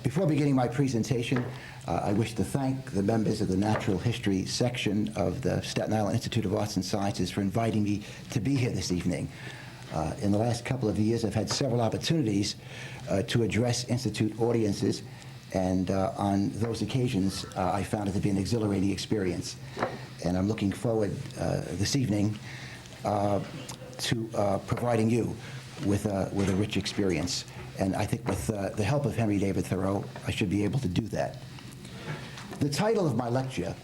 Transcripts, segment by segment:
Before beginning my presentation, I wish to thank the members of the Natural History section of the Staten Island Institute of Arts and Sciences for inviting me to be here this evening. In the last couple of years, I've had several opportunities to address Institute audiences, and on those occasions, I found it to be an exhilarating experience. And I'm looking forward this evening to providing you with a rich experience. And I think with the help of Henry David Thoreau, I should be able to do that. The title of my lecture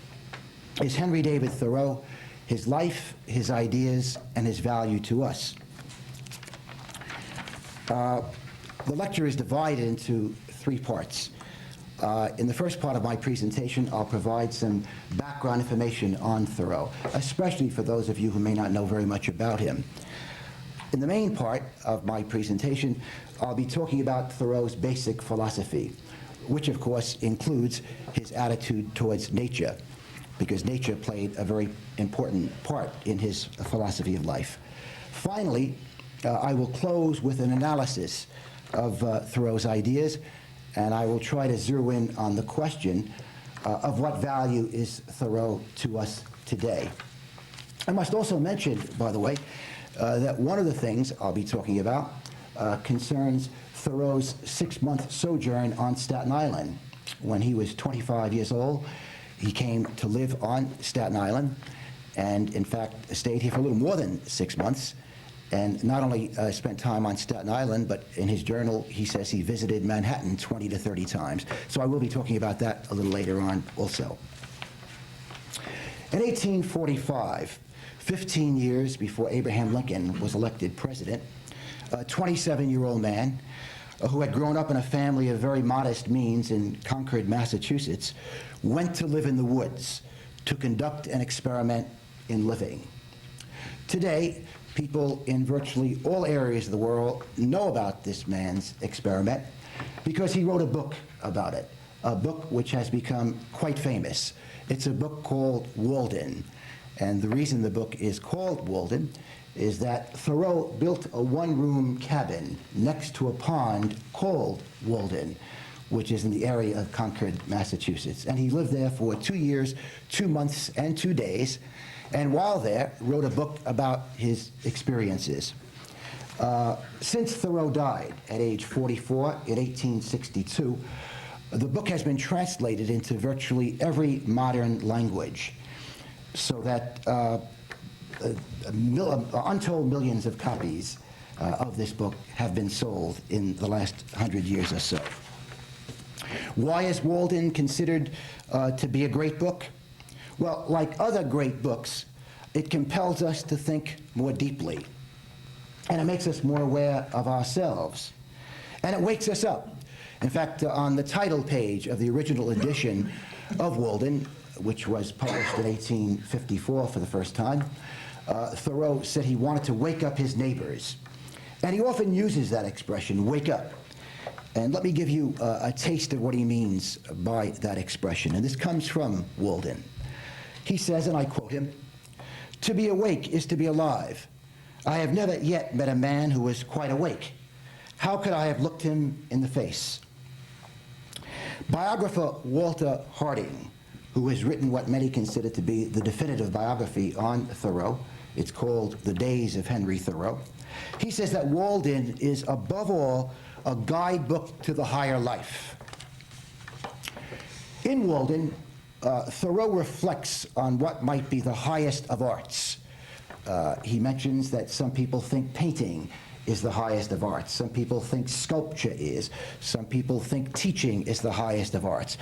is Henry David Thoreau, His Life, His Ideas, and His Value to Us. The lecture is divided into three parts. In the first part of my presentation, I'll provide some background information on Thoreau, especially for those of you who may not know very much about him. In the main part of my presentation, I'll be talking about Thoreau's basic philosophy, which of course includes his attitude towards nature, because nature played a very important part in his philosophy of life. Finally, I will close with an analysis of Thoreau's ideas, and I will try to zero in on the question of what value is Thoreau to us today. I must also mention, by the way, that one of the things I'll be talking about concerns Thoreau's 6-month sojourn on Staten Island. When he was 25 years old, he came to live on Staten Island, and in fact stayed here for a little more than 6 months, and not only spent time on Staten Island, but in his journal he says he visited Manhattan 20 to 30 times. So I will be talking about that a little later on also. In 1845, 15 years before Abraham Lincoln was elected president, a 27-year-old man who had grown up in a family of very modest means in Concord, Massachusetts, went to live in the woods to conduct an experiment in living. Today, people in virtually all areas of the world know about this man's experiment because he wrote a book about it, a book which has become quite famous. It's a book called Walden. And the reason the book is called Walden is that Thoreau built a one-room cabin next to a pond called Walden, which is in the area of Concord, Massachusetts. And he lived there for 2 years, 2 months, and 2 days, and while there, wrote a book about his experiences. Since Thoreau died at age 44 in 1862, the book has been translated into virtually every modern language, so that untold millions of copies of this book have been sold in the last 100 years or so. Why is Walden considered to be a great book? Well, like other great books, it compels us to think more deeply, and it makes us more aware of ourselves, and it wakes us up. In fact, on the title page of the original edition of Walden, which was published in 1854 for the first time, Thoreau said he wanted to wake up his neighbors. And he often uses that expression, wake up. And let me give you a taste of what he means by that expression. And this comes from Walden. He says, and I quote him, "To be awake is to be alive. I have never yet met a man who was quite awake. How could I have looked him in the face?" Biographer Walter Harding, who has written what many consider to be the definitive biography on Thoreau, it's called The Days of Henry Thoreau, he says that Walden is above all a guidebook to the higher life. In Walden, Thoreau reflects on what might be the highest of arts. He mentions that some people think painting is the highest of arts. Some people think sculpture is. Some people think teaching is the highest of arts.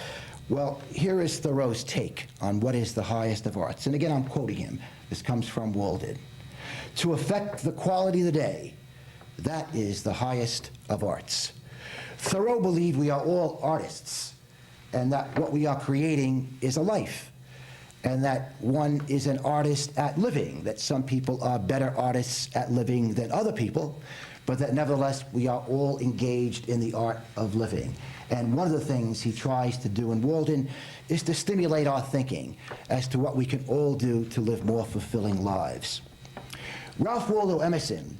Well, here is Thoreau's take on what is the highest of arts. And again, I'm quoting him. This comes from Walden. "To affect the quality of the day, that is the highest of arts." Thoreau believed we are all artists, and that what we are creating is a life, and that one is an artist at living, that some people are better artists at living than other people, but that nevertheless we are all engaged in the art of living. And one of the things he tries to do in Walden is to stimulate our thinking as to what we can all do to live more fulfilling lives. Ralph Waldo Emerson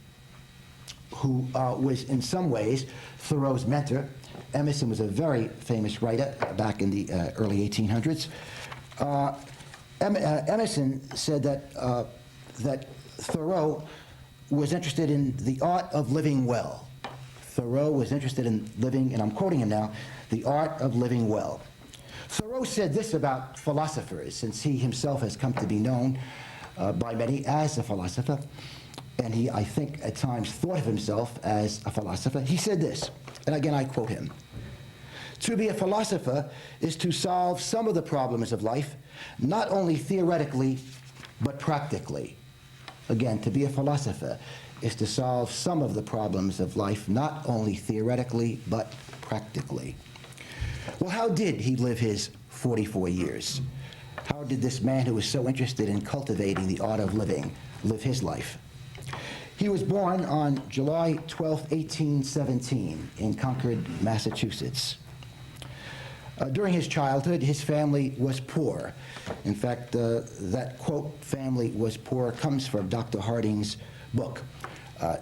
who was in some ways Thoreau's mentor. Emerson was a very famous writer back in the early 1800s. Emerson said that Thoreau was interested in the art of living well. Thoreau was interested in living, and I'm quoting him now, the art of living well. Thoreau said this about philosophers, since he himself has come to be known by many as a philosopher, and he, I think, at times thought of himself as a philosopher. He said this, and again I quote him: "To be a philosopher is to solve some of the problems of life, not only theoretically, but practically." Again, to be a philosopher is to solve some of the problems of life, not only theoretically, but practically. Well, how did he live his 44 years? How did this man who was so interested in cultivating the art of living live his life? He was born on July 12, 1817, in Concord, Massachusetts. During his childhood, his family was poor. In fact, that quote, "family was poor," comes from Dr. Harding's book.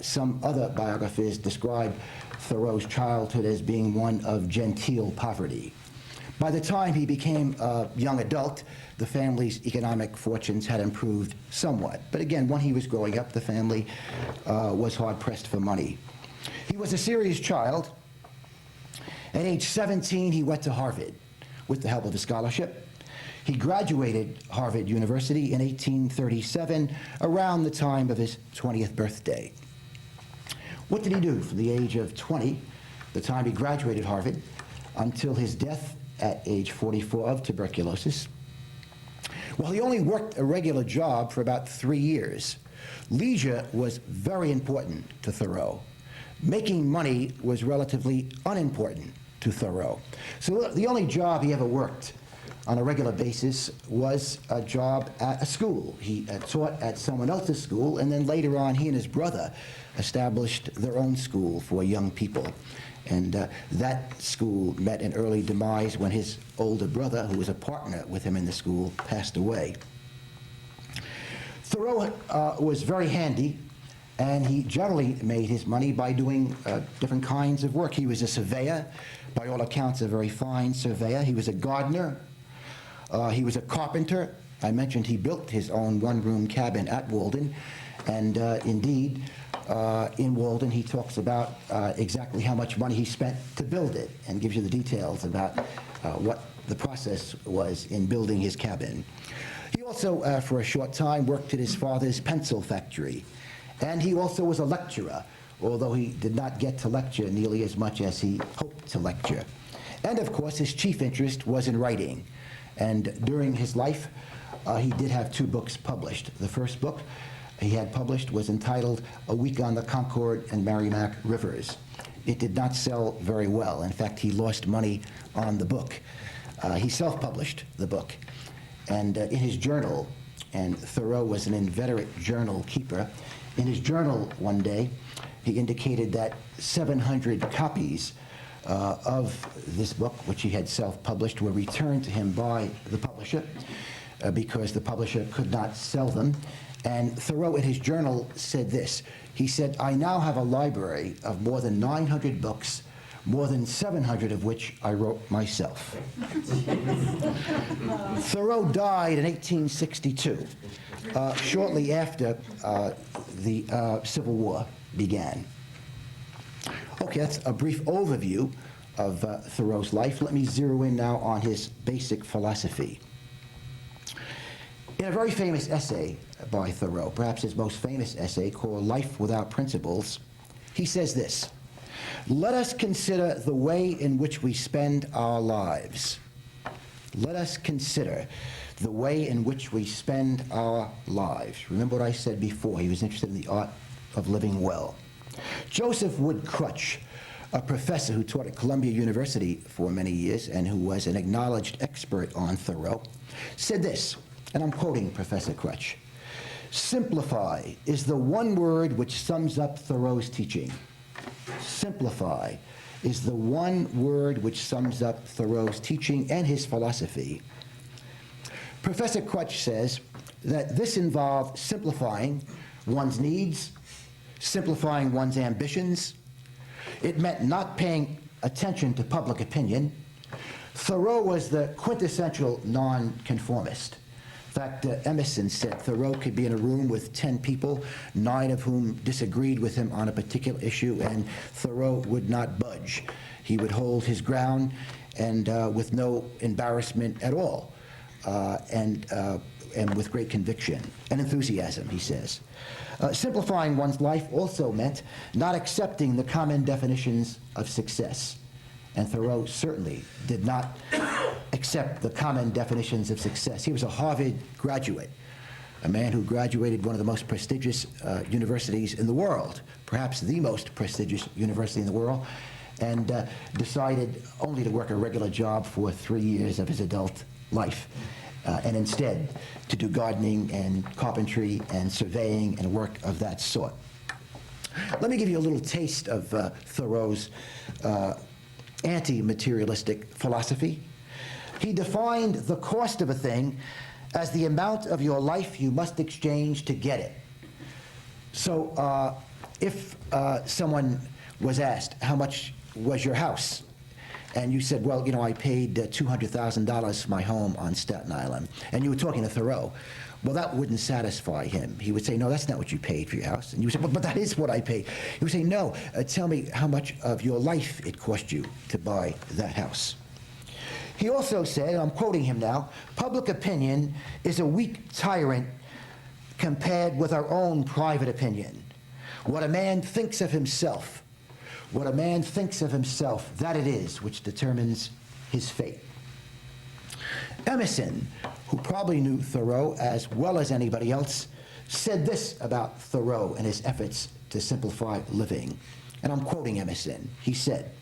Some other biographers describe Thoreau's childhood as being one of genteel poverty. By the time he became a young adult, the family's economic fortunes had improved somewhat. But again, when he was growing up, the family was hard-pressed for money. He was a serious child. At age 17, he went to Harvard with the help of a scholarship. He graduated Harvard University in 1837, around the time of his 20th birthday. What did he do from the age of 20, the time he graduated Harvard, until his death at age 44 of tuberculosis? Well, he only worked a regular job for about 3 years. Leisure was very important to Thoreau. Making money was relatively unimportant to Thoreau. So the only job he ever worked on a regular basis was a job at a school. He taught at someone else's school, and then later on he and his brother established their own school for young people. And that school met an early demise when his older brother, who was a partner with him in the school, passed away. Thoreau was very handy, and he generally made his money by doing different kinds of work. He was a surveyor, by all accounts a very fine surveyor. He was a gardener. He was a carpenter. I mentioned he built his own one-room cabin at Walden, and indeed, in Walden, he talks about exactly how much money he spent to build it, and gives you the details about what the process was in building his cabin. He also, for a short time, worked at his father's pencil factory, and he also was a lecturer, although he did not get to lecture nearly as much as he hoped to lecture. And of course, his chief interest was in writing, and during his life, he did have 2 books published. The first book he had published was entitled A Week on the Concord and Merrimack Rivers. It did not sell very well. In fact, he lost money on the book. He self-published the book. And in his journal, and Thoreau was an inveterate journal keeper, in his journal one day, he indicated that 700 copies of this book, which he had self-published, were returned to him by the publisher because the publisher could not sell them. And Thoreau in his journal said this. He said, "I now have a library of more than 900 books, more than 700 of which I wrote myself." Thoreau died in 1862, shortly after the Civil War began. Okay, that's a brief overview of Thoreau's life. Let me zero in now on his basic philosophy. In a very famous essay by Thoreau, perhaps his most famous essay, called Life Without Principles, he says this: "Let us consider the way in which we spend our lives." Let us consider the way in which we spend our lives. Remember what I said before, he was interested in the art of living well. Joseph Wood Crutch, a professor who taught at Columbia University for many years and who was an acknowledged expert on Thoreau, said this, and I'm quoting Professor Crutch: "Simplify is the one word which sums up Thoreau's teaching." Simplify is the one word which sums up Thoreau's teaching and his philosophy. Professor Crutch says that this involved simplifying one's needs, simplifying one's ambitions. It meant not paying attention to public opinion. Thoreau was the quintessential nonconformist. In fact, Emerson said Thoreau could be in a room with 10 people, 9 of whom disagreed with him on a particular issue, and Thoreau would not budge. He would hold his ground, and with no embarrassment at all, and with great conviction and enthusiasm, he says. Simplifying one's life also meant not accepting the common definitions of success. And Thoreau certainly did not accept the common definitions of success. He was a Harvard graduate, a man who graduated one of the most prestigious universities in the world, perhaps the most prestigious university in the world, and decided only to work a regular job for 3 years of his adult life, and instead to do gardening and carpentry and surveying and work of that sort. Let me give you a little taste of Thoreau's anti-materialistic philosophy. He defined the cost of a thing as the amount of your life you must exchange to get it. So if someone was asked, how much was your house? And you said, well, you know, I paid $200,000 for my home on Staten Island. And you were talking to Thoreau. Well, that wouldn't satisfy him. He would say, no, that's not what you paid for your house. And you would say, well, but that is what I paid. He would say, no, tell me how much of your life it cost you to buy that house. He also said, and I'm quoting him now, public opinion is a weak tyrant compared with our own private opinion. What a man thinks of himself, what a man thinks of himself, that it is which determines his fate. Emerson, who probably knew Thoreau as well as anybody else, said this about Thoreau and his efforts to simplify living. And I'm quoting Emerson. He said,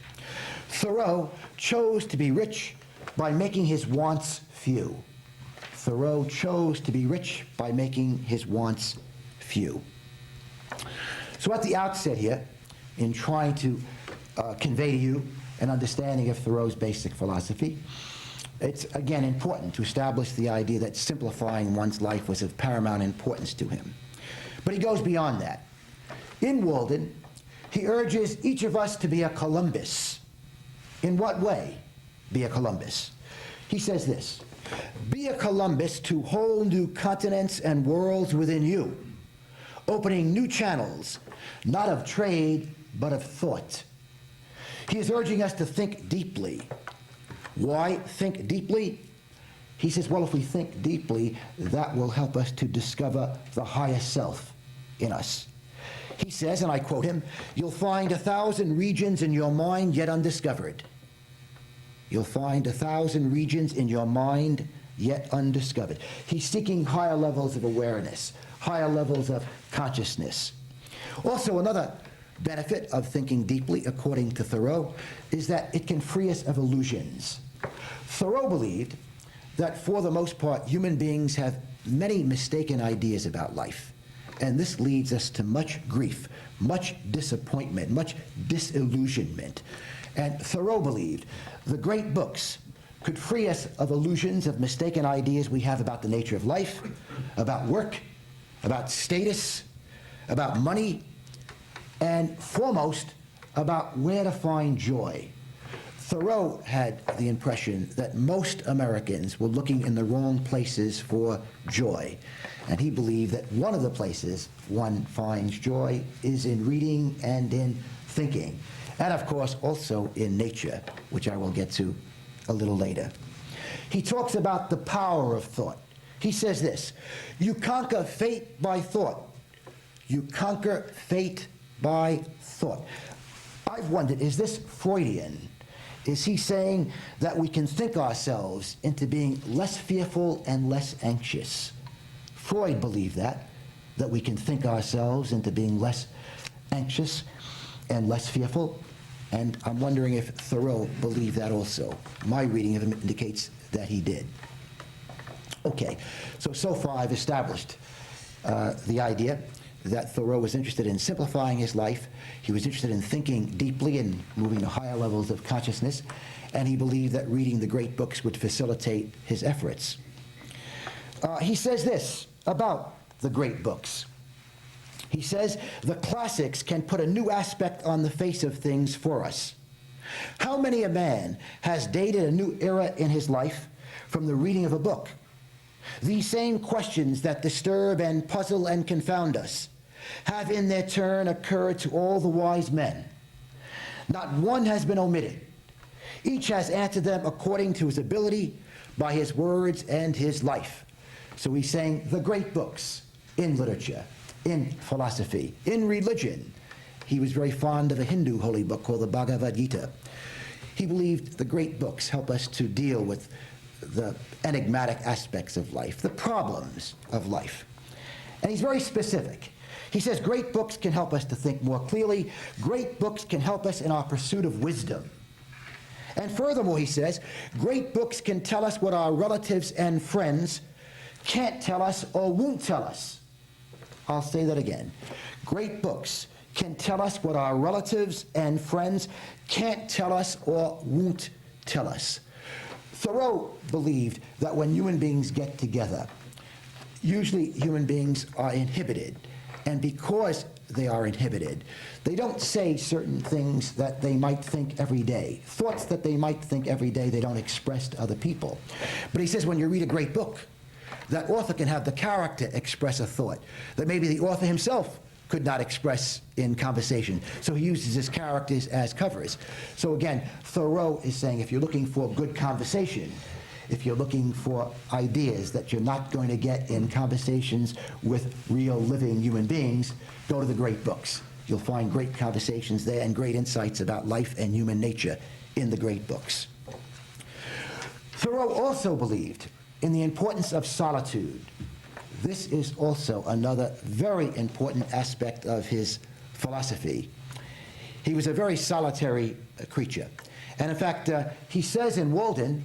Thoreau chose to be rich by making his wants few. Thoreau chose to be rich by making his wants few. So at the outset here, in trying to convey to you an understanding of Thoreau's basic philosophy, it's, again, important to establish the idea that simplifying one's life was of paramount importance to him. But he goes beyond that. In Walden, he urges each of us to be a Columbus. In what way be a Columbus? He says this, be a Columbus to whole new continents and worlds within you, opening new channels, not of trade, but of thought. He is urging us to think deeply. Why think deeply? He says, well, if we think deeply, that will help us to discover the higher self in us. He says, and I quote him, you'll find 1,000 regions in your mind yet undiscovered. You'll find 1,000 regions in your mind yet undiscovered. He's seeking higher levels of awareness, higher levels of consciousness. Also, another benefit of thinking deeply, according to Thoreau, is that it can free us of illusions. Thoreau believed that for the most part, human beings have many mistaken ideas about life. And this leads us to much grief, much disappointment, much disillusionment. And Thoreau believed the great books could free us of illusions, of mistaken ideas we have about the nature of life, about work, about status, about money, and foremost, about where to find joy. Thoreau had the impression that most Americans were looking in the wrong places for joy. And he believed that one of the places one finds joy is in reading and in thinking. And of course, also in nature, which I will get to a little later. He talks about the power of thought. He says this, you conquer fate by thought. You conquer fate by thought. I've wondered, is this Freudian? Is he saying that we can think ourselves into being less fearful and less anxious? Freud believed that we can think ourselves into being less anxious and less fearful. And I'm wondering if Thoreau believed that also. My reading of him indicates that he did. Okay, so far I've established the idea that Thoreau was interested in simplifying his life. He was interested in thinking deeply and moving to higher levels of consciousness, and he believed that reading the great books would facilitate his efforts. He says this about the great books. He says, the classics can put a new aspect on the face of things for us. How many a man has dated a new era in his life from the reading of a book? These same questions that disturb and puzzle and confound us have in their turn occurred to all the wise men. Not one has been omitted. Each has answered them according to his ability, by his words and his life. So he's saying the great books in literature, in philosophy, in religion. He was very fond of a Hindu holy book called the Bhagavad Gita. He believed the great books help us to deal with the enigmatic aspects of life, the problems of life. And he's very specific. He says great books can help us to think more clearly. Great books can help us in our pursuit of wisdom. And furthermore, he says, great books can tell us what our relatives and friends can't tell us or won't tell us. I'll say that again. Great books can tell us what our relatives and friends can't tell us or won't tell us. Thoreau believed that when human beings get together, usually human beings are inhibited. And because they are inhibited, they don't say certain things that they might think every day. Thoughts that they might think every day they don't express to other people. But he says when you read a great book, that author can have the character express a thought that maybe the author himself could not express in conversation. So he uses his characters as covers. So again, Thoreau is saying if you're looking for good conversation, if you're looking for ideas that you're not going to get in conversations with real living human beings, go to the great books. You'll find great conversations there and great insights about life and human nature in the great books. Thoreau also believed in the importance of solitude. This is also another very important aspect of his philosophy. He was a very solitary creature. And in fact, he says in Walden,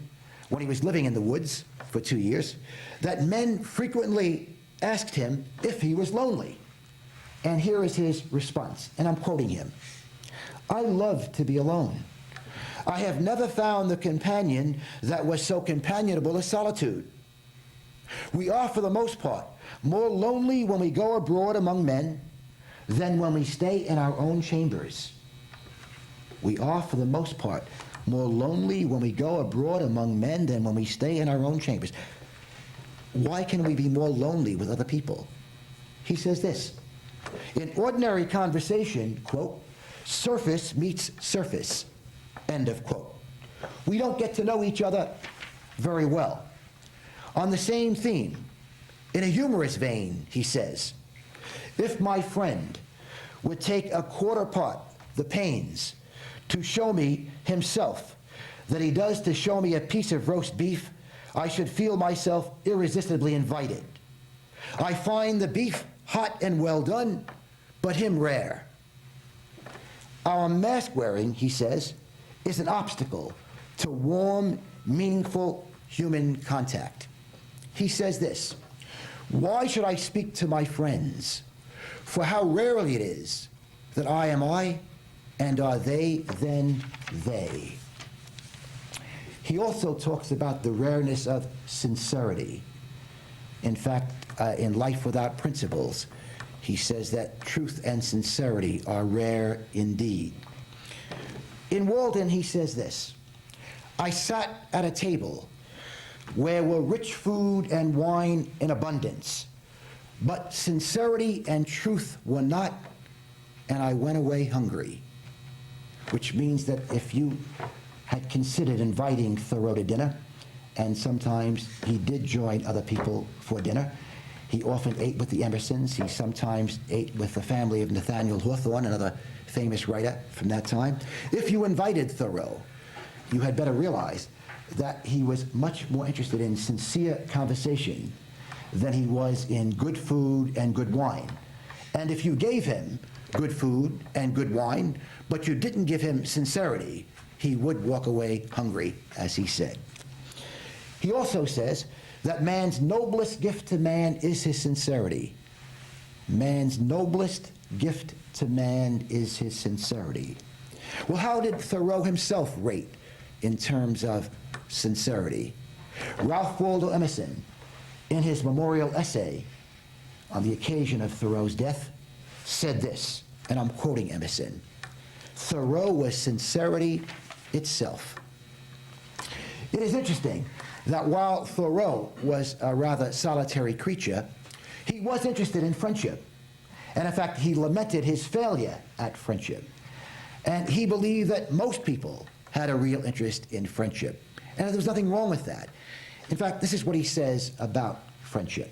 when he was living in the woods for 2 years, that men frequently asked him if he was lonely. And here is his response, and I'm quoting him. I love to be alone. I have never found the companion that was so companionable as solitude. We are, for the most part, more lonely when we go abroad among men than when we stay in our own chambers. We are, for the most part, more lonely when we go abroad among men than when we stay in our own chambers. Why can we be more lonely with other people? He says this, in ordinary conversation, quote, surface meets surface, end of quote. We don't get to know each other very well. On the same theme, in a humorous vein, he says, if my friend would take a quarter part the pains to show me himself that he does to show me a piece of roast beef, I should feel myself irresistibly invited. I find the beef hot and well done, but him rare. Our mask wearing, he says, is an obstacle to warm, meaningful human contact. He says this, why should I speak to my friends? For how rarely it is that I am I, and are they then they. He also talks about the rareness of sincerity. In fact, in Life Without Principles, he says that truth and sincerity are rare indeed. In Walden, he says this, I sat at a table where were rich food and wine in abundance, but sincerity and truth were not, and I went away hungry. Which means that if you had considered inviting Thoreau to dinner, and sometimes he did join other people for dinner, he often ate with the Emersons, he sometimes ate with the family of Nathaniel Hawthorne, another famous writer from that time. If you invited Thoreau, you had better realize that he was much more interested in sincere conversation than he was in good food and good wine. And if you gave him good food and good wine, but you didn't give him sincerity, he would walk away hungry, as he said. He also says that man's noblest gift to man is his sincerity. Man's noblest gift to man is his sincerity. Well, how did Thoreau himself rate in terms of sincerity? Ralph Waldo Emerson, in his memorial essay on the occasion of Thoreau's death, said this, and I'm quoting Emerson: "Thoreau was sincerity itself." It is interesting that while Thoreau was a rather solitary creature, he was interested in friendship. And in fact, he lamented his failure at friendship. And he believed that most people had a real interest in friendship. And there was nothing wrong with that. In fact, this is what he says about friendship: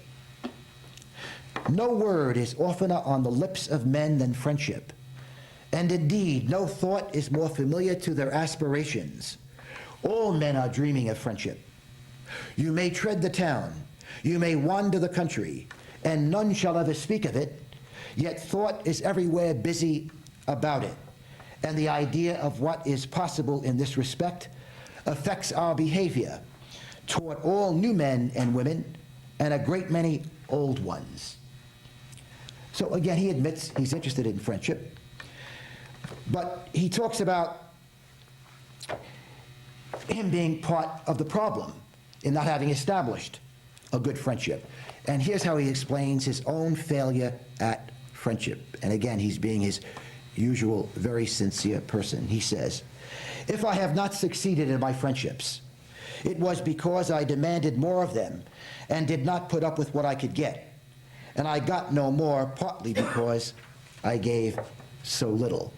"No word is oftener on the lips of men than friendship. And indeed, no thought is more familiar to their aspirations. All men are dreaming of friendship. You may tread the town, you may wander the country, and none shall ever speak of it, yet thought is everywhere busy about it. And the idea of what is possible in this respect affects our behavior toward all new men and women, and a great many old ones." So again, he admits he's interested in friendship, but he talks about him being part of the problem in not having established a good friendship. And here's how he explains his own failure at friendship. And again, he's being his usual very sincere person. He says, "If I have not succeeded in my friendships, it was because I demanded more of them and did not put up with what I could get. And I got no more, partly because I gave so little."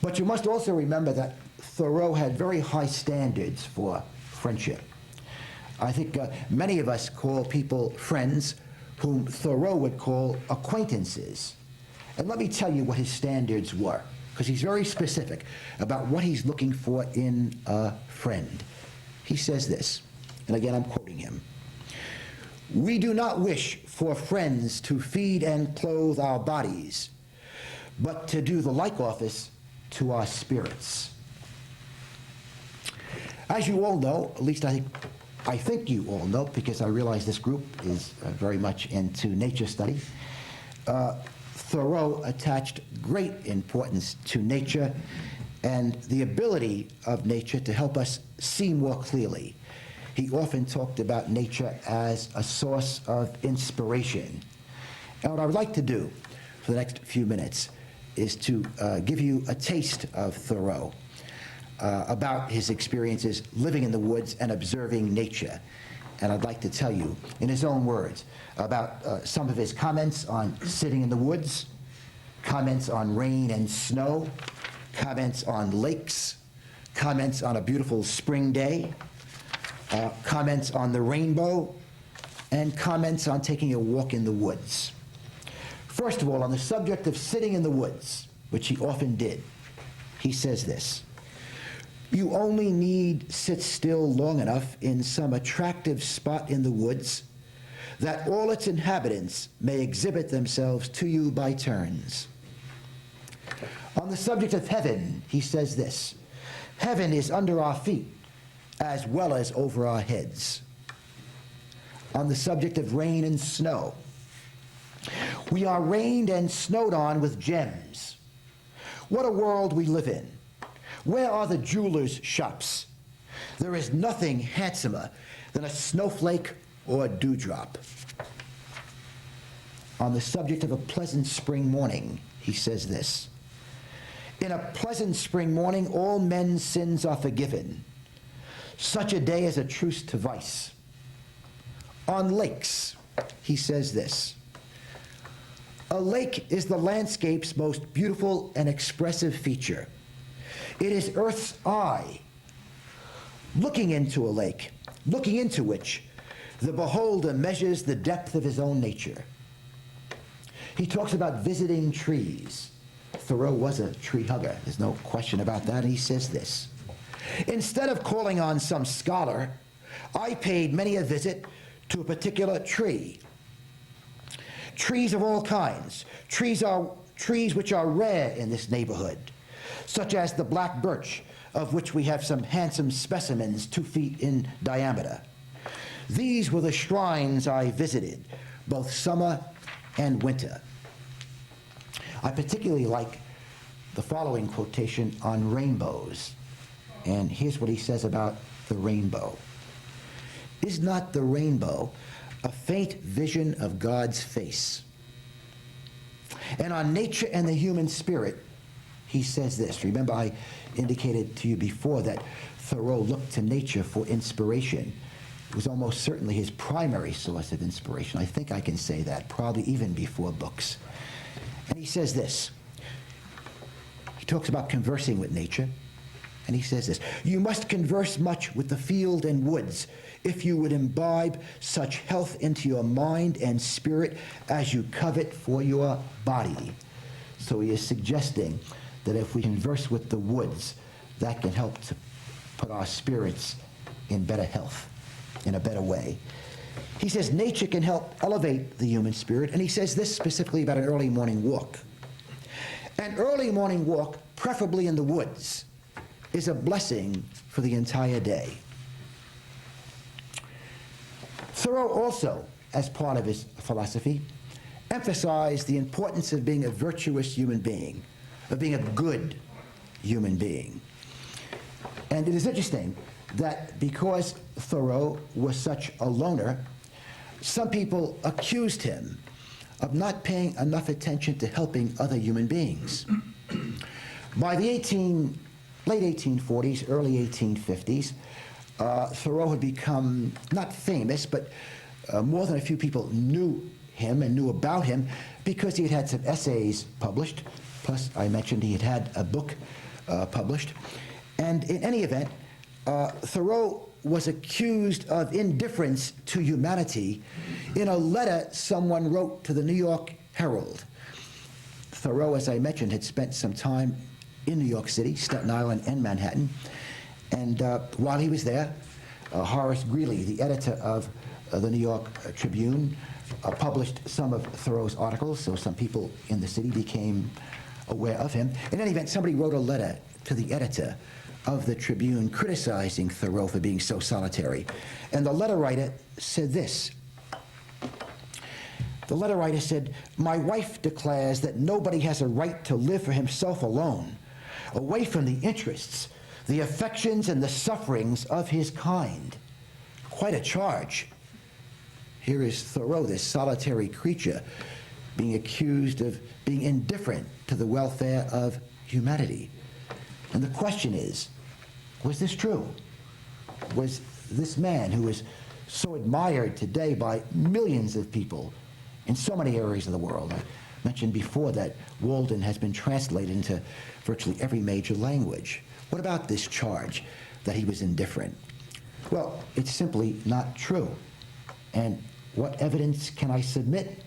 But you must also remember that Thoreau had very high standards for friendship. I think many of us call people friends whom Thoreau would call acquaintances. And let me tell you what his standards were, because he's very specific about what he's looking for in a friend. He says this, and again I'm quoting him: "We do not wish for friends to feed and clothe our bodies, but to do the like office to our spirits." As you all know, at least I think you all know, because I realize this group is very much into nature study, Thoreau attached great importance to nature and the ability of nature to help us see more clearly. He often talked about nature as a source of inspiration. And what I would like to do for the next few minutes is to give you a taste of Thoreau, about his experiences living in the woods and observing nature. And I'd like to tell you, in his own words, about some of his comments on sitting in the woods, comments on rain and snow, comments on lakes, comments on a beautiful spring day, comments on the rainbow, and comments on taking a walk in the woods. First of all, on the subject of sitting in the woods, which he often did, he says this: "You only need sit still long enough in some attractive spot in the woods that all its inhabitants may exhibit themselves to you by turns." On the subject of heaven, he says this: "Heaven is under our feet as well as over our heads." On the subject of rain and snow, "We are rained and snowed on with gems. What a world we live in. Where are the jewelers' shops? There is nothing handsomer than a snowflake or a dewdrop." On the subject of a pleasant spring morning, he says this: "In a pleasant spring morning, all men's sins are forgiven. Such a day is a truce to vice." On lakes, he says this: "A lake is the landscape's most beautiful and expressive feature. It is Earth's eye. Looking into a lake, looking into which the beholder measures the depth of his own nature." He talks about visiting trees. Thoreau was a tree hugger, there's no question about that. He says this: "Instead of calling on some scholar, I paid many a visit to a particular tree. Trees of all kinds, trees which are rare in this neighborhood, such as the black birch, of which we have some handsome specimens 2 feet in diameter. These were the shrines I visited, both summer and winter." I particularly like the following quotation on rainbows. And here's what he says about the rainbow: "Is not the rainbow a faint vision of God's face? And on nature and the human spirit, he says this. Remember, I indicated to you before that Thoreau looked to nature for inspiration. It was almost certainly his primary source of inspiration. I think I can say that, probably even before books. And he says this. He talks about conversing with nature, and he says this: "You must converse much with the field and woods if you would imbibe such health into your mind and spirit as you covet for your body." So he is suggesting that if we converse with the woods, that can help to put our spirits in better health, in a better way. He says nature can help elevate the human spirit, and he says this specifically about an early morning walk. An early morning walk, preferably in the woods, is a blessing for the entire day. Thoreau also, as part of his philosophy, emphasized the importance of being a virtuous human being, of being a good human being. And it is interesting that because Thoreau was such a loner, some people accused him of not paying enough attention to helping other human beings. By the late 1840s, early 1850s, Thoreau had become not famous, but more than a few people knew him and knew about him because he had had some essays published. Plus, I mentioned he had had a book published. And in any event, Thoreau was accused of indifference to humanity in a letter someone wrote to the New York Herald. Thoreau, as I mentioned, had spent some time in New York City, Staten Island, and Manhattan. And while he was there, Horace Greeley, the editor of the New York Tribune, published some of Thoreau's articles, so some people in the city became aware of him. In any event, somebody wrote a letter to the editor of the Tribune criticizing Thoreau for being so solitary. And the letter writer said this. The letter writer said, "My wife declares that nobody has a right to live for himself alone, away from the interests, the affections, and the sufferings of his kind." Quite a charge. Here is Thoreau, this solitary creature, being accused of being indifferent to the welfare of humanity. And the question is, was this true? Was this man, who is so admired today by millions of people in so many areas of the world? I mentioned before that Walden has been translated into virtually every major language. What about this charge that he was indifferent? Well, it's simply not true. And what evidence can I submit?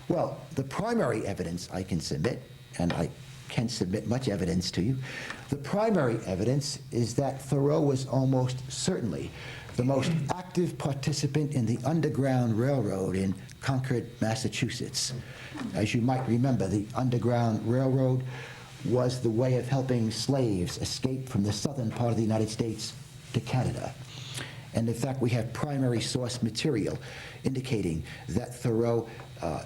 Well, the primary evidence I can submit, and I can submit much evidence to you, the primary evidence is that Thoreau was almost certainly the most active participant in the Underground Railroad in Concord, Massachusetts. As you might remember, the Underground Railroad was the way of helping slaves escape from the southern part of the United States to Canada. And in fact, we have primary source material indicating that Thoreau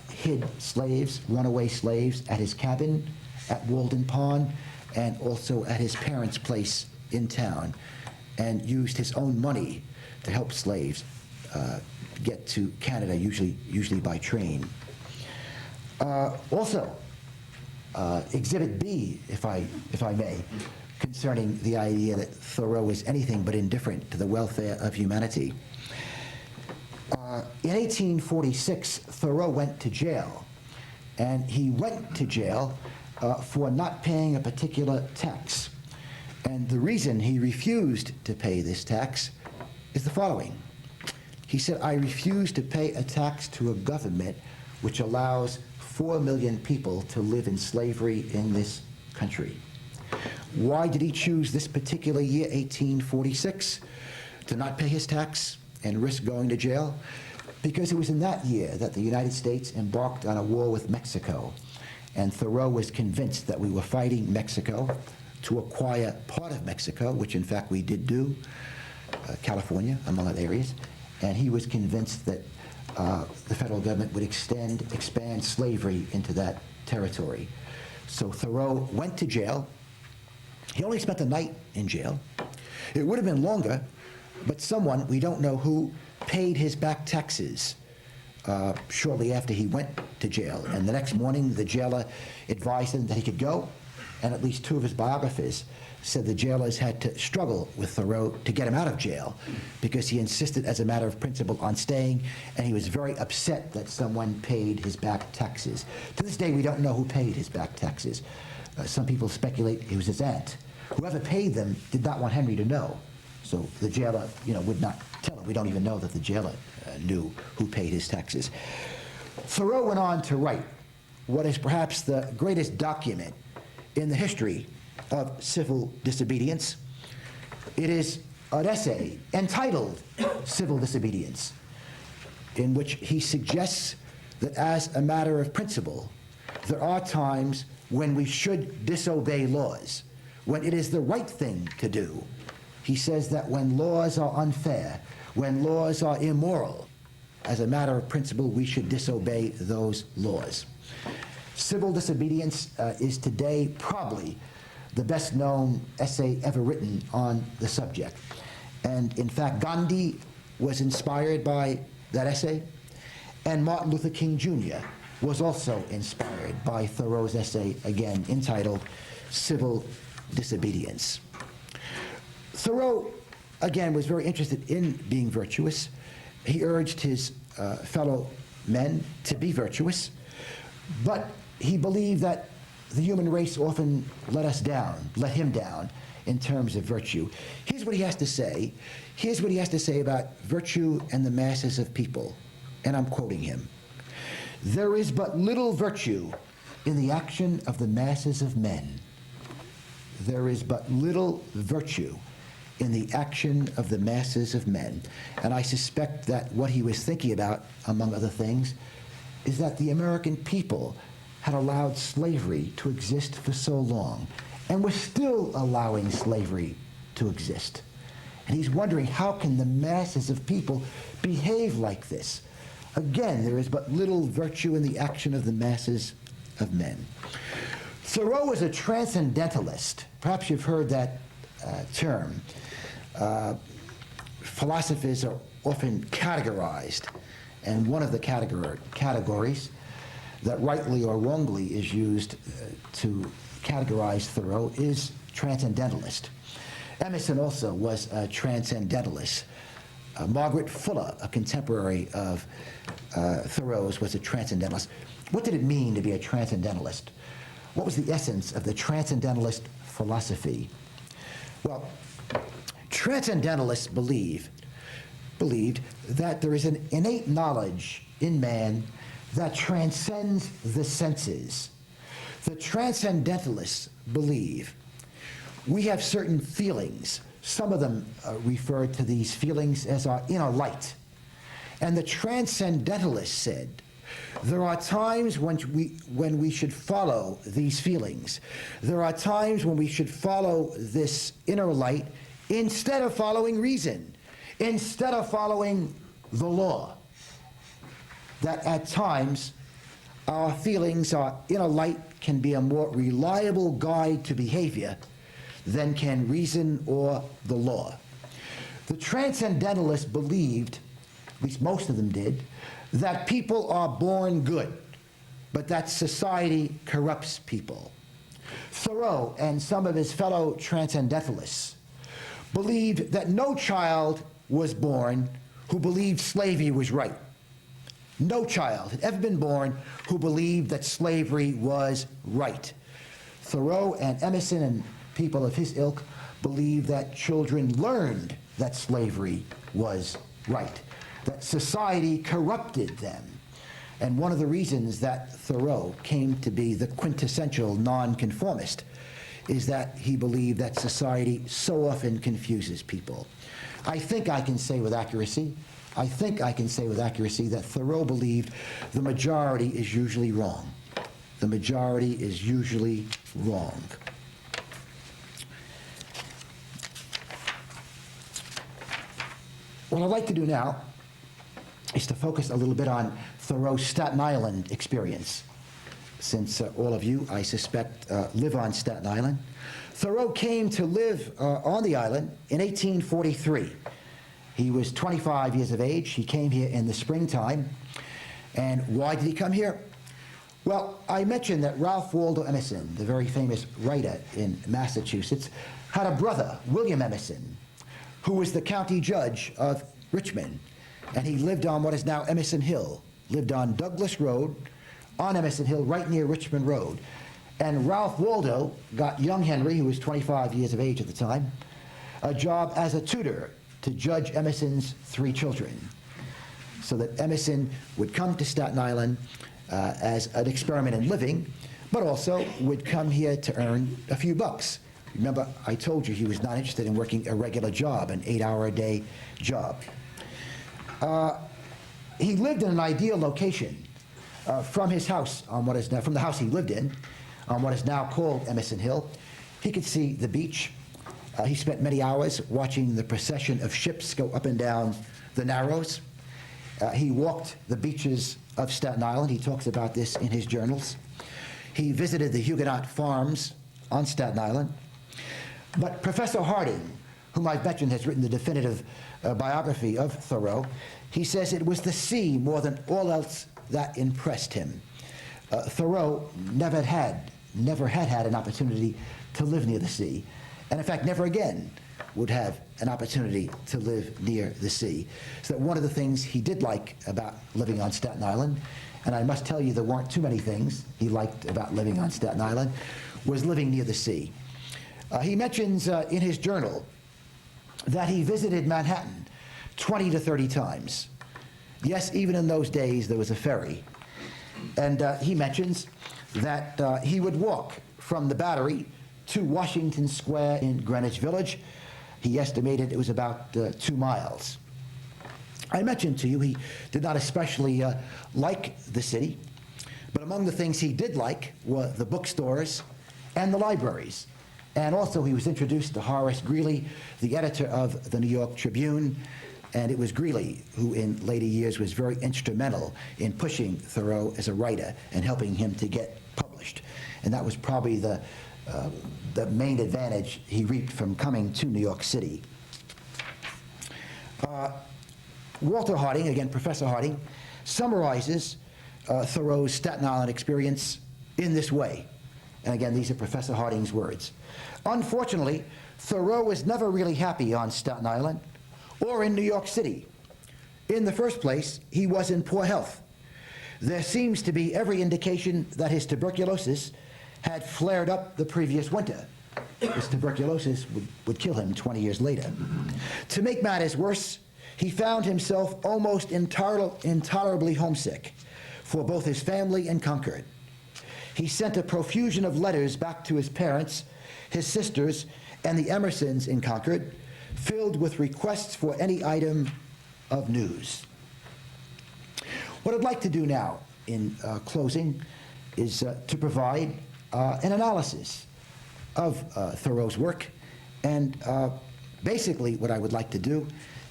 hid slaves, runaway slaves, at his cabin at Walden Pond, and also at his parents' place in town, and used his own money to help slaves get to Canada, usually by train. Also, Exhibit B, if I may, concerning the idea that Thoreau is anything but indifferent to the welfare of humanity. In 1846, Thoreau went to jail, and he went to jail for not paying a particular tax. And the reason he refused to pay this tax is the following. He said, "I refuse to pay a tax to a government which allows 4 million people to live in slavery in this country." Why did he choose this particular year, 1846, to not pay his tax and risk going to jail? Because it was in that year that the United States embarked on a war with Mexico. And Thoreau was convinced that we were fighting Mexico to acquire part of Mexico, which in fact we did do, California, among other areas. And he was convinced that the federal government would expand slavery into that territory. So Thoreau went to jail. He only spent the night in jail. It would have been longer, but someone, we don't know who, paid his back taxes shortly after he went to jail. And the next morning, the jailer advised him that he could go, and at least two of his biographers said the jailers had to struggle with Thoreau to get him out of jail because he insisted as a matter of principle on staying, and he was very upset that someone paid his back taxes. To this day, we don't know who paid his back taxes. Some people speculate it was his aunt. Whoever paid them did not want Henry to know. So the jailer, would not tell him. We don't even know that the jailer knew who paid his taxes. Thoreau went on to write what is perhaps the greatest document in the history of civil disobedience. It is an essay entitled Civil Disobedience, in which he suggests that as a matter of principle, there are times when we should disobey laws, when it is the right thing to do. He says that when laws are unfair, when laws are immoral, as a matter of principle, we should disobey those laws. Civil disobedience is today probably the best known essay ever written on the subject. And in fact, Gandhi was inspired by that essay, and Martin Luther King Jr. was also inspired by Thoreau's essay, again entitled Civil Disobedience. Thoreau, again, was very interested in being virtuous. He urged his fellow men to be virtuous, but he believed that the human race often let him down in terms of virtue. Here's what he has to say. Here's what he has to say about virtue and the masses of people, and I'm quoting him. "There is but little virtue in the action of the masses of men. There is but little virtue in the action of the masses of men." And I suspect that what he was thinking about, among other things, is that the American people had allowed slavery to exist for so long, and was still allowing slavery to exist. And he's wondering, how can the masses of people behave like this? Again, there is but little virtue in the action of the masses of men. Thoreau was a transcendentalist. Perhaps you've heard that term. Philosophers are often categorized, and one of the categories that rightly or wrongly is used to categorize Thoreau is transcendentalist. Emerson also was a transcendentalist. Margaret Fuller, a contemporary of Thoreau's, was a transcendentalist. What did it mean to be a transcendentalist? What was the essence of the transcendentalist philosophy? Well, transcendentalists believed that there is an innate knowledge in man that transcends the senses. The transcendentalists believe we have certain feelings. Some of them refer to these feelings as our inner light. And the transcendentalists said there are times when we should follow these feelings. There are times when we should follow this inner light instead of following reason, instead of following the law. That at times our feelings, our inner light, can be a more reliable guide to behavior than can reason or the law. The transcendentalists believed, at least most of them did, that people are born good, but that society corrupts people. Thoreau and some of his fellow transcendentalists believed that no child was born who believed slavery was right. No child had ever been born who believed that slavery was right. Thoreau and Emerson and people of his ilk believed that children learned that slavery was right, that society corrupted them. And one of the reasons that Thoreau came to be the quintessential nonconformist is that he believed that society so often confuses people. I think I can say with accuracy that Thoreau believed the majority is usually wrong. The majority is usually wrong. What I'd like to do now is to focus a little bit on Thoreau's Staten Island experience, since all of you, I suspect, live on Staten Island. Thoreau came to live on the island in 1843. He was 25 years of age. He came here in the springtime. And why did he come here? Well, I mentioned that Ralph Waldo Emerson, the very famous writer in Massachusetts, had a brother, William Emerson, who was the county judge of Richmond. And he lived on what is now Emerson Hill, lived on Douglas Road, on Emerson Hill, right near Richmond Road. And Ralph Waldo got young Henry, who was 25 years of age at the time, a job as a tutor to Judge Emerson's 3 children, so that Emerson would come to Staten Island as an experiment in living, but also would come here to earn a few bucks. Remember, I told you he was not interested in working a regular job, an 8-hour-a-day job. He lived in an ideal location from his house on what is now, from the house he lived in, on what is now called Emerson Hill. He could see the beach. He spent many hours watching the procession of ships go up and down the Narrows. He walked the beaches of Staten Island. He talks about this in his journals. He visited the Huguenot farms on Staten Island. But Professor Harding, whom I've mentioned has written the definitive biography of Thoreau, he says it was the sea more than all else that impressed him. Thoreau never had an opportunity to live near the sea, and in fact never again would have an opportunity to live near the sea. So that one of the things he did like about living on Staten Island, and I must tell you there weren't too many things he liked about living on Staten Island, was living near the sea. He mentions in his journal that he visited Manhattan 20 to 30 times. Yes, even in those days there was a ferry. And he mentions that he would walk from the Battery to Washington Square in Greenwich Village. He estimated it was about 2 miles. I mentioned to you he did not especially like the city, but among the things he did like were the bookstores and the libraries. And also he was introduced to Horace Greeley, the editor of the New York Tribune, and it was Greeley who in later years was very instrumental in pushing Thoreau as a writer and helping him to get published. And that was probably the main advantage he reaped from coming to New York City. Walter Harding, again Professor Harding, summarizes Thoreau's Staten Island experience in this way. And again, these are Professor Harding's words. Unfortunately, Thoreau was never really happy on Staten Island or in New York City. In the first place, he was in poor health. There seems to be every indication that his tuberculosis had flared up the previous winter. His tuberculosis would kill him 20 years later. To make matters worse, he found himself almost intolerably homesick for both his family and Concord. He sent a profusion of letters back to his parents, his sisters, and the Emersons in Concord, filled with requests for any item of news. What I'd like to do now in closing is to provide an analysis of Thoreau's work, and basically what I would like to do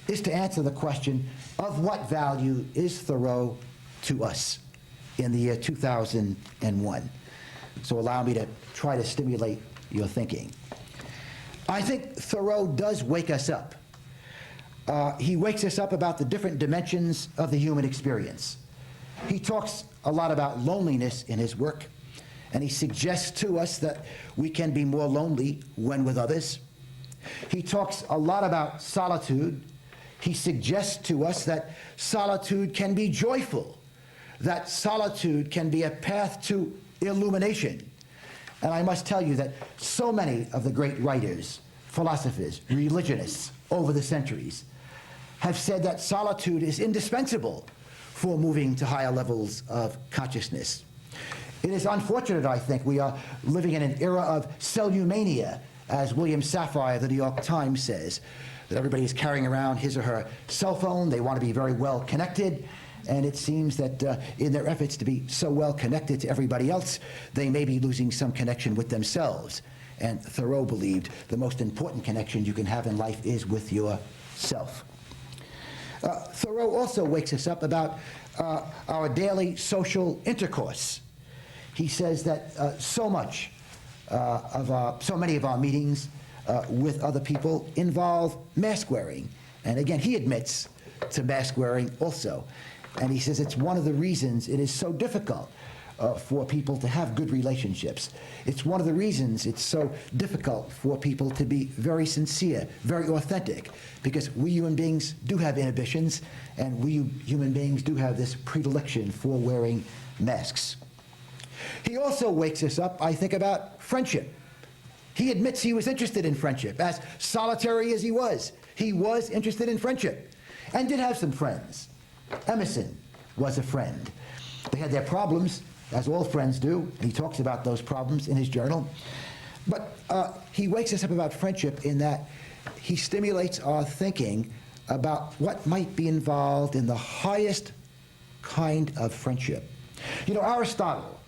is to answer the question of what value is Thoreau to us in the year 2001. So allow me to try to stimulate your thinking. I think Thoreau does wake us up. He wakes us up about the different dimensions of the human experience. He talks a lot about loneliness in his work, and he suggests to us that we can be more lonely when with others. He talks a lot about solitude. He suggests to us that solitude can be joyful, that solitude can be a path to illumination. And I must tell you that so many of the great writers, philosophers, religionists over the centuries have said that solitude is indispensable for moving to higher levels of consciousness. It is unfortunate, I think, we are living in an era of cellumania, as William Safire of the New York Times says, that everybody is carrying around his or her cell phone. They want to be very well connected. And it seems that in their efforts to be so well connected to everybody else, they may be losing some connection with themselves. And Thoreau believed the most important connection you can have in life is with yourself. Thoreau also wakes us up about our daily social intercourse. He says that so many of our meetings with other people involve mask wearing. And again, he admits to mask wearing also. And he says it's one of the reasons it is so difficult for people to have good relationships. It's one of the reasons it's so difficult for people to be very sincere, very authentic, because we human beings do have inhibitions, and we human beings do have this predilection for wearing masks. He also wakes us up, I think, about friendship. He admits he was interested in friendship. As solitary as he was interested in friendship, and did have some friends. Emerson was a friend. They had their problems, as all friends do, and he talks about those problems in his journal. But he wakes us up about friendship in that he stimulates our thinking about what might be involved in the highest kind of friendship. You know, Aristotle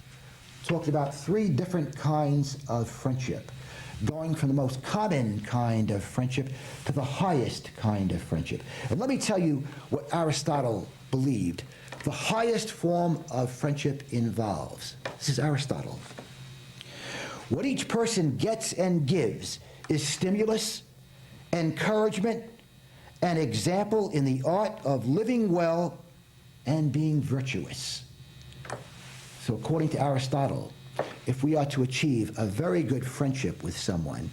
talked about 3 different kinds of friendship, going from the most common kind of friendship to the highest kind of friendship. And let me tell you what Aristotle believed the highest form of friendship involves. This is Aristotle. What each person gets and gives is stimulus, encouragement, and example in the art of living well and being virtuous. So according to Aristotle, if we are to achieve a very good friendship with someone,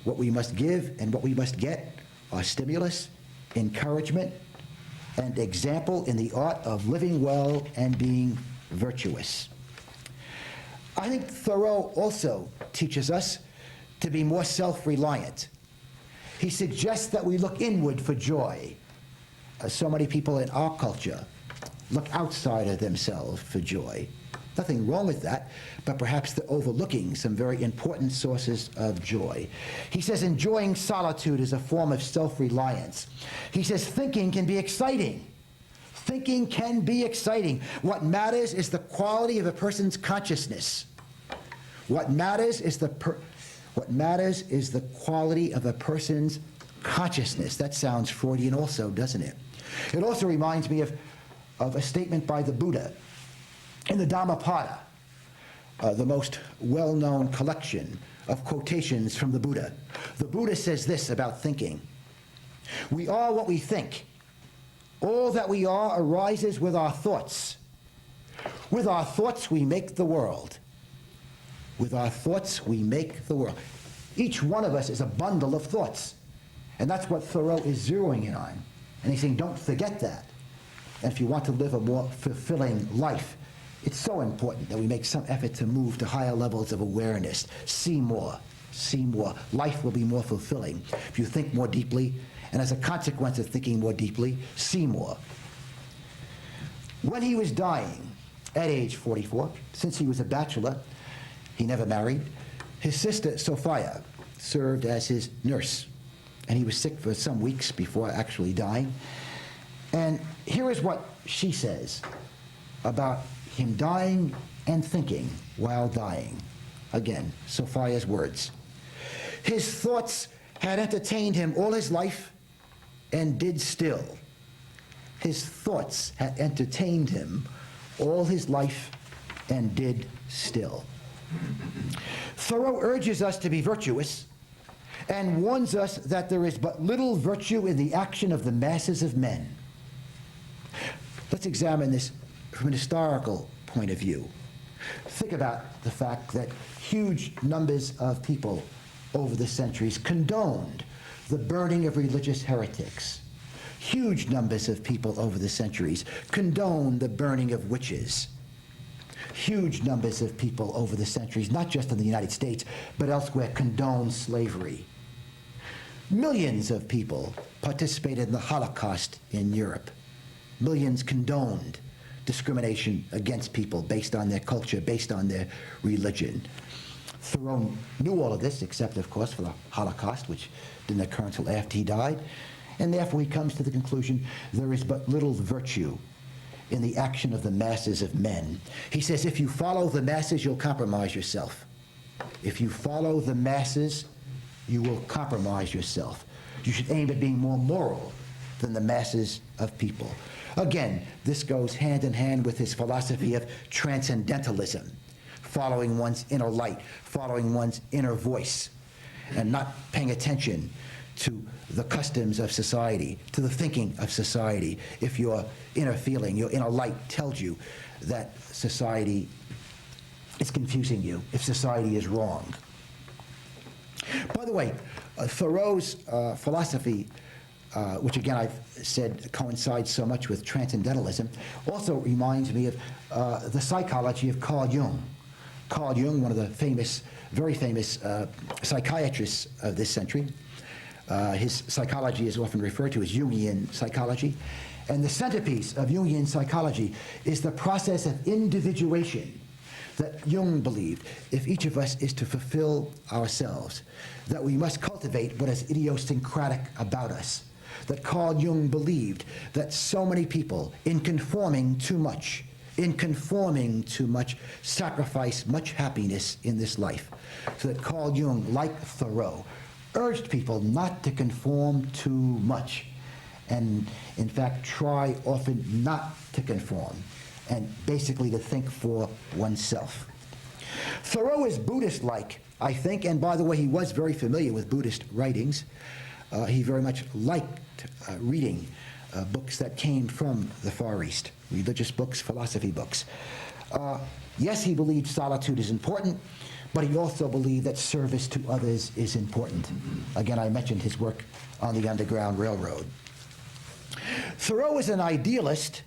what we must give and what we must get are stimulus, encouragement, and example in the art of living well and being virtuous. I think Thoreau also teaches us to be more self-reliant. He suggests that we look inward for joy. So many people in our culture look outside of themselves for joy. Nothing wrong with that, but perhaps they're overlooking some very important sources of joy. He says enjoying solitude is a form of self-reliance. He says thinking can be exciting. Thinking can be exciting. What matters is the quality of a person's consciousness. What matters is the quality of a person's consciousness. That sounds Freudian also, doesn't it? It also reminds me of a statement by the Buddha in the Dhammapada, the most well-known collection of quotations from the Buddha. The Buddha says this about thinking: we are what we think. All that we are arises with our thoughts. With our thoughts we make the world. With our thoughts we make the world. Each one of us is a bundle of thoughts. And that's what Thoreau is zeroing in on. And he's saying, don't forget that. And if you want to live a more fulfilling life, it's so important that we make some effort to move to higher levels of awareness. See more. See more. Life will be more fulfilling if you think more deeply, and as a consequence of thinking more deeply, see more. When he was dying, at age 44, since he was a bachelor, he never married, his sister Sophia served as his nurse, and he was sick for some weeks before actually dying. And here is what she says about him dying and thinking while dying. Again, Sophia's words. His thoughts had entertained him all his life and did still. His thoughts had entertained him all his life and did still. Thoreau urges us to be virtuous and warns us that there is but little virtue in the action of the masses of men. Let's examine this from an historical point of view. Think about the fact that huge numbers of people over the centuries condoned the burning of religious heretics. Huge numbers of people over the centuries condoned the burning of witches. Huge numbers of people over the centuries, not just in the United States, but elsewhere, condoned slavery. Millions of people participated in the Holocaust in Europe. Millions condoned discrimination against people based on their culture, based on their religion. Thoreau knew all of this, except, of course, for the Holocaust, which didn't occur until after he died. And therefore, he comes to the conclusion there is but little virtue in the action of the masses of men. He says, if you follow the masses, you'll compromise yourself. If you follow the masses, you will compromise yourself. You should aim at being more moral than the masses of people. Again, this goes hand in hand with his philosophy of transcendentalism, following one's inner light, following one's inner voice, and not paying attention to the customs of society, to the thinking of society. If your inner feeling, your inner light tells you that society it's confusing you, if society is wrong. By the way, Thoreau's philosophy, which again I've said coincides so much with transcendentalism, also reminds me of the psychology of Carl Jung. Carl Jung, one of the famous, very famous psychiatrists of this century. His psychology is often referred to as Jungian psychology. And the centerpiece of Jungian psychology is the process of individuation that Jung believed, if each of us is to fulfill ourselves, that we must cultivate what is idiosyncratic about us. That Carl Jung believed that so many people, in conforming too much, sacrifice much happiness in this life. So that Carl Jung, like Thoreau, urged people not to conform too much, and in fact try often not to conform, and basically to think for oneself. Thoreau is Buddhist-like, I think, and by the way, he was very familiar with Buddhist writings. He very much liked reading books that came from the Far East, religious books, philosophy books. Yes, he believed solitude is important, but he also believed that service to others is important. Again, I mentioned his work on the Underground Railroad. Thoreau is an idealist,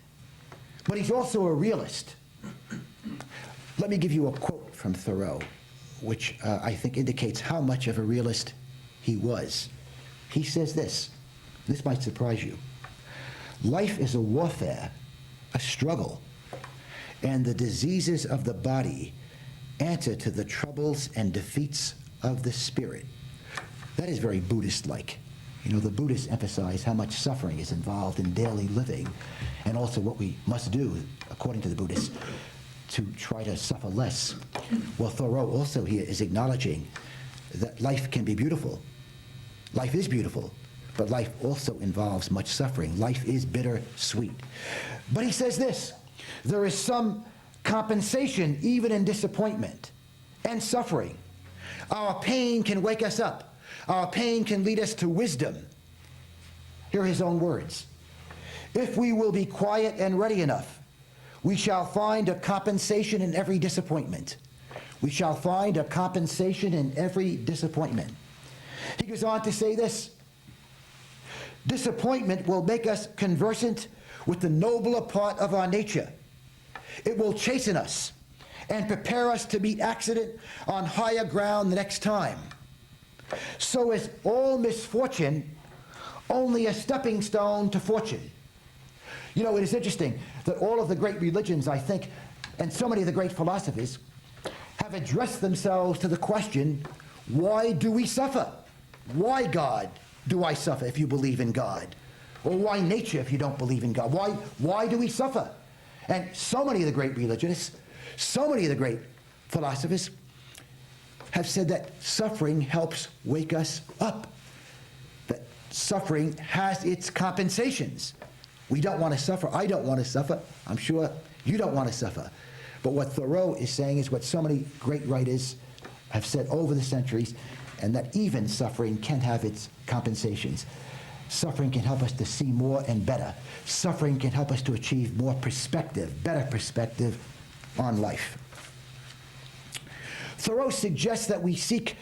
but he's also a realist. Let me give you a quote from Thoreau, which I think indicates how much of a realist he was. He says this might surprise you. Life is a warfare, a struggle, and the diseases of the body answer to the troubles and defeats of the spirit. That is very Buddhist-like. You know, the Buddhists emphasize how much suffering is involved in daily living, and also what we must do, according to the Buddhists, to try to suffer less. Well, Thoreau also here is acknowledging that life can be beautiful. Life is beautiful, but life also involves much suffering. Life is bitter sweet. But he says this, there is some compensation even in disappointment and suffering. Our pain can wake us up. Our pain can lead us to wisdom. Here are his own words. If we will be quiet and ready enough, we shall find a compensation in every disappointment. We shall find a compensation in every disappointment. He goes on to say this, disappointment will make us conversant with the nobler part of our nature. It will chasten us and prepare us to meet accident on higher ground the next time. So is all misfortune only a stepping stone to fortune. You know, it is interesting that all of the great religions, I think, and so many of the great philosophers, have addressed themselves to the question, why do we suffer? Why, God, do I suffer if you believe in God? Or why nature if you don't believe in God? Why do we suffer? And so many of the great religionists, so many of the great philosophers have said that suffering helps wake us up, that suffering has its compensations. We don't want to suffer. I don't want to suffer. I'm sure you don't want to suffer. But what Thoreau is saying is what so many great writers have said over the centuries, and that even suffering can have its compensations. Suffering can help us to see more and better. Suffering can help us to achieve more perspective, better perspective on life. Thoreau suggests that we seek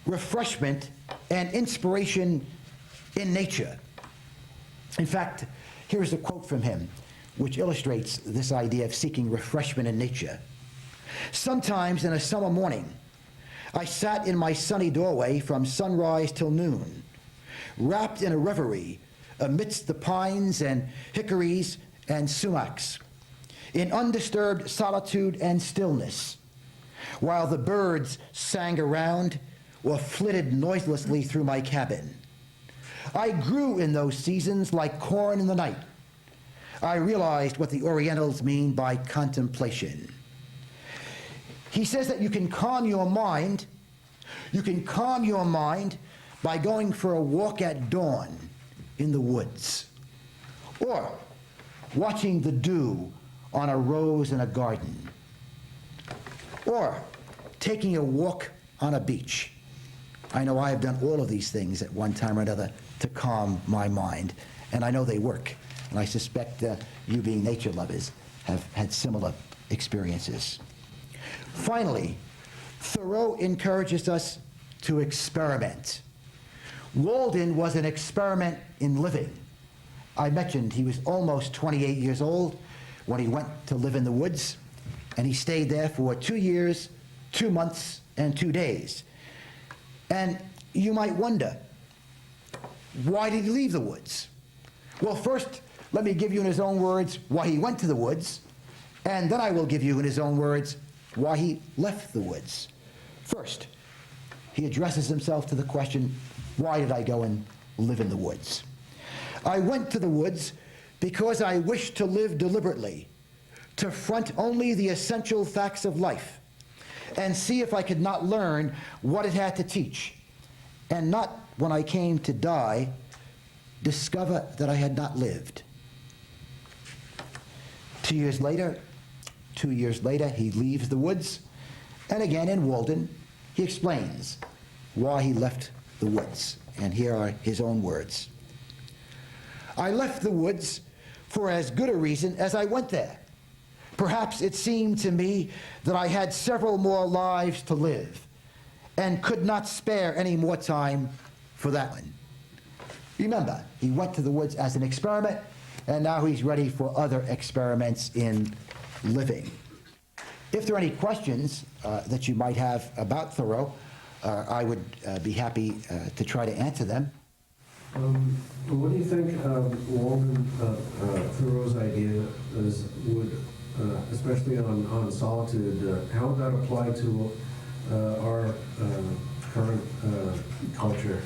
refreshment and inspiration in nature. In fact, here's a quote from him which illustrates this idea of seeking refreshment in nature. Sometimes in a summer morning, I sat in my sunny doorway from sunrise till noon, wrapped in a reverie amidst the pines and hickories and sumacs, in undisturbed solitude and stillness, while the birds sang around or flitted noiselessly through my cabin. I grew in those seasons like corn in the night. I realized what the Orientals mean by contemplation. He says that you can calm your mind. You can calm your mind by going for a walk at dawn in the woods, or watching the dew on a rose in a garden, or taking a walk on a beach. I know I have done all of these things at one time or another to calm my mind, and I know they work. And I suspect you being nature lovers have had similar experiences. Finally, Thoreau encourages us to experiment. Walden was an experiment in living. I mentioned he was almost 28 years old when he went to live in the woods, and he stayed there for 2 years, 2 months, and 2 days. And you might wonder, why did he leave the woods? Well, first, let me give you in his own words why he went to the woods, and then I will give you in his own words why he left the woods. First, he addresses himself to the question, why did I go and live in the woods? I went to the woods because I wished to live deliberately, to front only the essential facts of life, and see if I could not learn what it had to teach, and not, when I came to die, discover that I had not lived. 2 years later, he leaves the woods, and again in Walden, he explains why he left the woods, and here are his own words. I left the woods for as good a reason as I went there. Perhaps it seemed to me that I had several more lives to live and could not spare any more time for that one. Remember, he went to the woods as an experiment, and now he's ready for other experiments in living. If there are any questions that you might have about Thoreau, I would be happy to try to answer them. What do you think Walden, Thoreau's idea would, especially on solitude, how would that apply to our current culture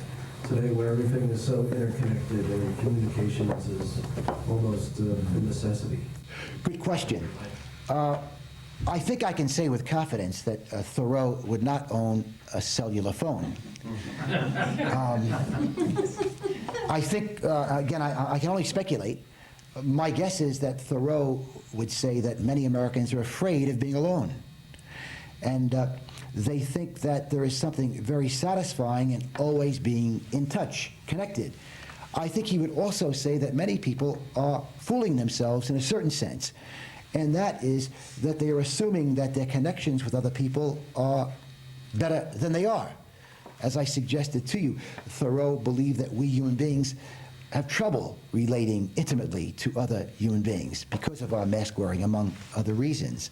today, where everything is so interconnected and communications is almost a necessity? Good question. I think I can say with confidence that Thoreau would not own a cellular phone. I think, again, I can only speculate. My guess is that Thoreau would say that many Americans are afraid of being alone. And they think that there is something very satisfying in always being in touch, connected. I think he would also say that many people are fooling themselves in a certain sense. And that is that they are assuming that their connections with other people are better than they are. As I suggested to you, Thoreau believed that we human beings have trouble relating intimately to other human beings because of our mask wearing, among other reasons.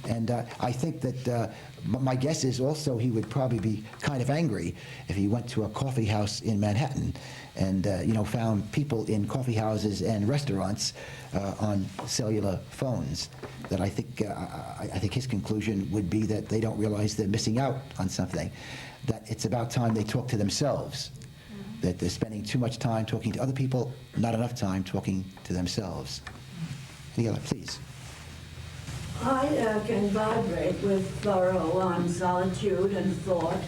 And I think that my guess is also he would probably be kind of angry if he went to a coffee house in Manhattan and found people in coffee houses and restaurants on cellular phones. That I think his conclusion would be that they don't realize they're missing out on something. That it's about time they talk to themselves. That they're spending too much time talking to other people, not enough time talking to themselves. Any other, please? I can vibrate with Thoreau on solitude and thought,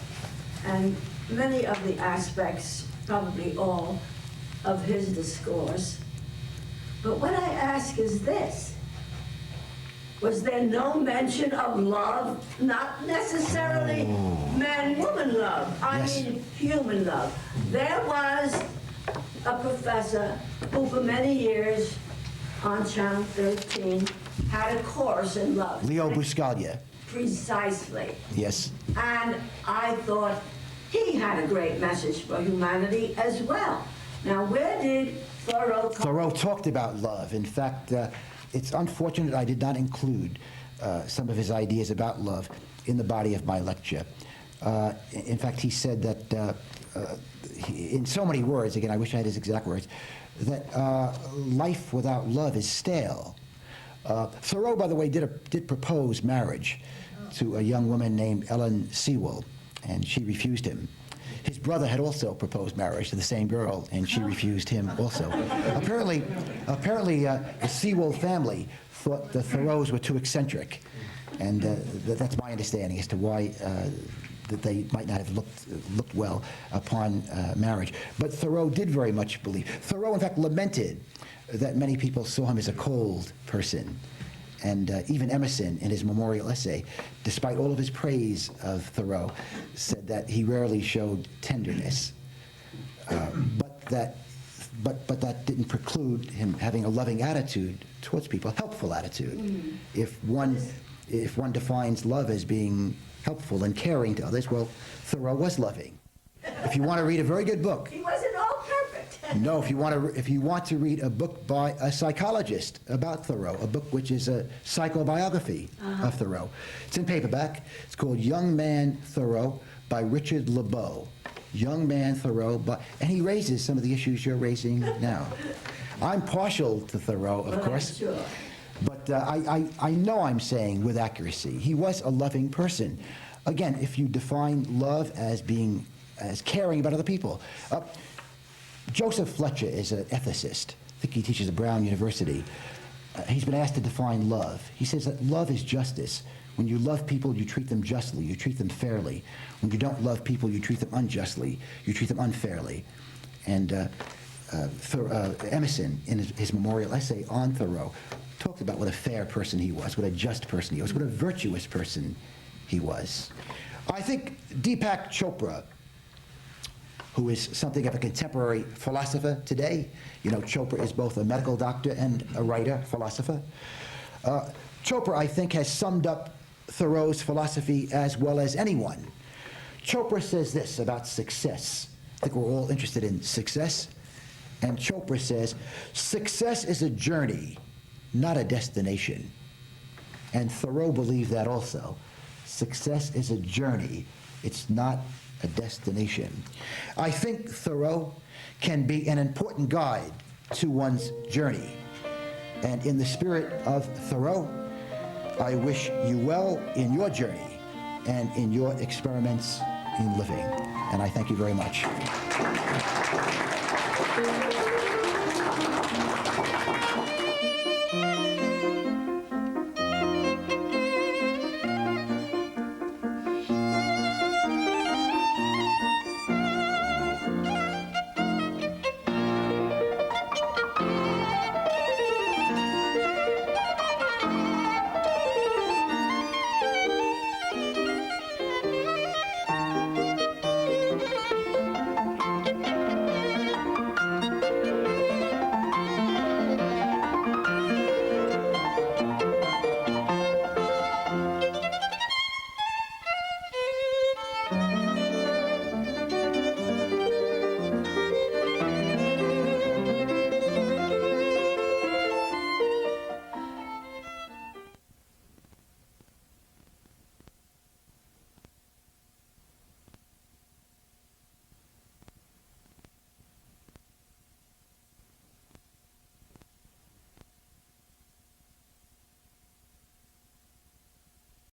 and many of the aspects, probably all, of his discourse. But what I ask is this: was there no mention of love? Not necessarily man-woman love, I mean human love. There was a professor who for many years on Channel 13 had a course in love. Leo Buscaglia. Precisely. Yes. And I thought he had a great message for humanity as well. Now, where did Thoreau come? Thoreau talked about love. In fact, it's unfortunate I did not include some of his ideas about love in the body of my lecture. In fact, he said that, in so many words, again, I wish I had his exact words, that life without love is stale. Thoreau, by the way, did propose marriage to a young woman named Ellen Sewell, and she refused him. His brother had also proposed marriage to the same girl, and she refused him also. Apparently, the Sewell family thought the Thoreaus were too eccentric, and that's my understanding as to why that they might not have looked well upon marriage. But Thoreau did very much believe. Thoreau, in fact, lamented that many people saw him as a cold person. And even Emerson, in his memorial essay, despite all of his praise of Thoreau, said that he rarely showed tenderness. But that didn't preclude him having a loving attitude towards people, a helpful attitude. If one if one defines love as being helpful and caring to others, well, Thoreau was loving. If you want to read a very good book, He wasn't all perfect. no, if you want to read a book by a psychologist about Thoreau, a book which is a psychobiography of Thoreau, it's in paperback. It's called Young Man Thoreau by Richard LeBeau. Young Man Thoreau, and he raises some of the issues you're raising now. I'm partial to Thoreau, of course, Sure. but I know I'm saying with accuracy, he was a loving person. Again, if you define love as caring about other people. Joseph Fletcher is an ethicist. I think he teaches at Brown University. He's been asked to define love. He says that love is justice. When you love people, you treat them justly, you treat them fairly. When you don't love people, you treat them unjustly, you treat them unfairly. And Emerson, in his memorial essay on Thoreau, talked about what a fair person he was, what a just person he was, what a virtuous person he was. I think Deepak Chopra, who is something of a contemporary philosopher today. You know, Chopra is both a medical doctor and a writer, philosopher. Chopra, I think, has summed up Thoreau's philosophy as well as anyone. Chopra says this about success. I think we're all interested in success. And Chopra says, success is a journey, not a destination. And Thoreau believed that also. Success is a journey. It's not a destination. I think Thoreau can be an important guide to one's journey. And in the spirit of Thoreau, I wish you well in your journey and in your experiments in living. And I thank you very much.